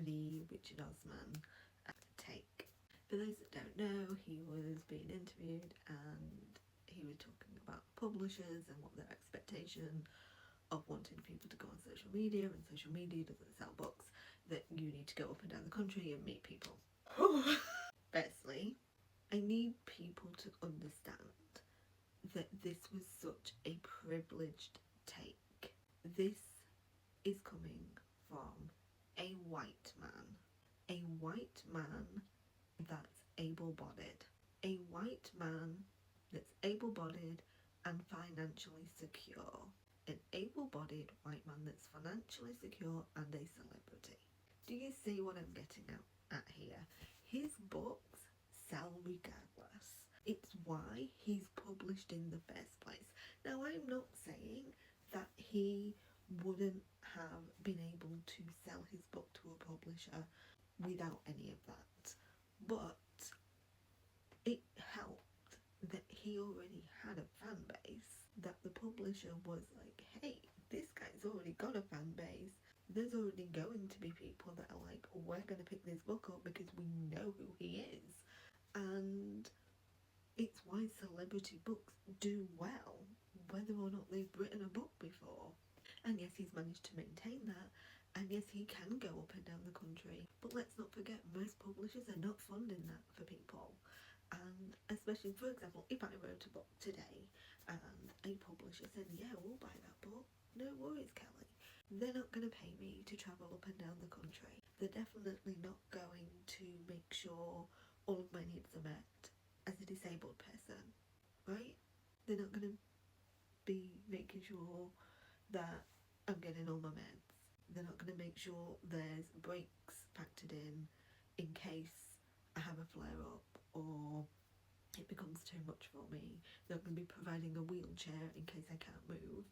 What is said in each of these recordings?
the Richard Osman take. For those that don't know, he was being interviewed and he was talking about publishers and what their expectation of wanting people to go on social media, and social media doesn't sell books, that you need to go up and down the country and meet people. Firstly, I need people to understand that this was such a privileged take. This is coming from a white man that's able-bodied, a white man that's able-bodied and financially secure, an able-bodied white man that's financially secure and a celebrity. Do you see what I'm getting at here? His books sell regardless. It's why he's published in the first place. Now, I'm not saying that he wouldn't have been able to sell his book to a publisher without any of that, but it helped that he already had a fan base, that the publisher was like, hey, this guy's already got a fan base, there's already going to be people that are like, we're going to pick this book up because we know who he is. And it's why celebrity books do well, whether or not they've written a book before. And yes, he's managed to maintain that, and yes, he can go up and down the country, but let's not forget, most publishers are not funding that for people. And especially, for example, if I wrote a book today and a publisher said, yeah, we'll buy that book, no worries, Kelly. They're not going to pay me to travel up and down the country. They're definitely not going to make sure all of my needs are met as a disabled person, right? They're not going to be making sure that I'm getting all my meds. They're not going to make sure there's breaks factored in case I have a flare-up or it becomes too much for me. They're not going to be providing a wheelchair in case I can't move.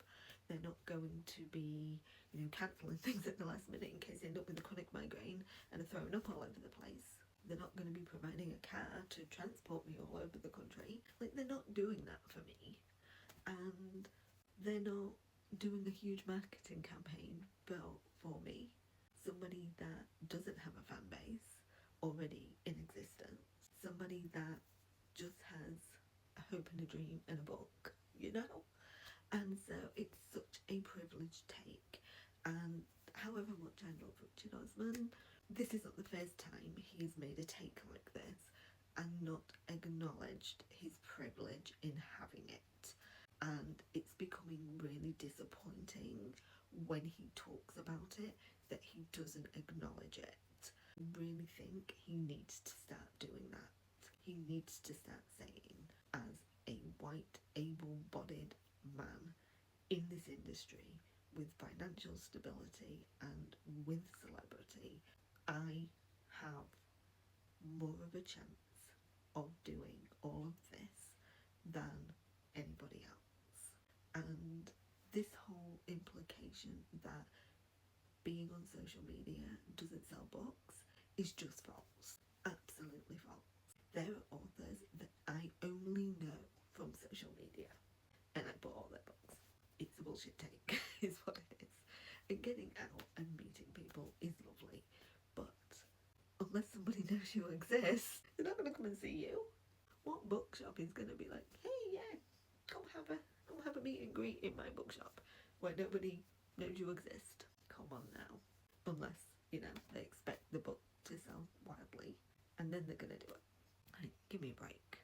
They're not going to be, cancelling things at the last minute in case I end up with a chronic migraine and are throwing up all over the place. They're not going to be providing a car to transport me all over the country. Like, they're not doing that for me. And they're not doing a huge marketing campaign for me. Somebody that doesn't have a fan base already in existence. Somebody that just has a hope and a dream and a book, And so it's such a privileged take. And however much I love Richard Osman, this is not the first time he's made a take like this and not acknowledged his privilege in having it. And it's becoming really disappointing when he talks about it that he doesn't acknowledge it. I really think he needs to start doing that. He needs to start saying, as a white, able-bodied man in this industry with financial stability and with celebrity, I have more of a chance of doing all of this than anybody else. And this whole implication that being on social media doesn't sell books is just false. Absolutely false. There are authors that I only know from social media and I bought all their books. It's a bullshit take, is what it is. And getting out and meeting people is lovely, but unless somebody knows you exist, they're not going to come and see you. What bookshop is going to be like, hey, yeah, come have a meet and greet in my bookshop where nobody knows you exist? Come on now. Unless, they expect the book to sell wildly, and then they're going to do it. Like, give me a break.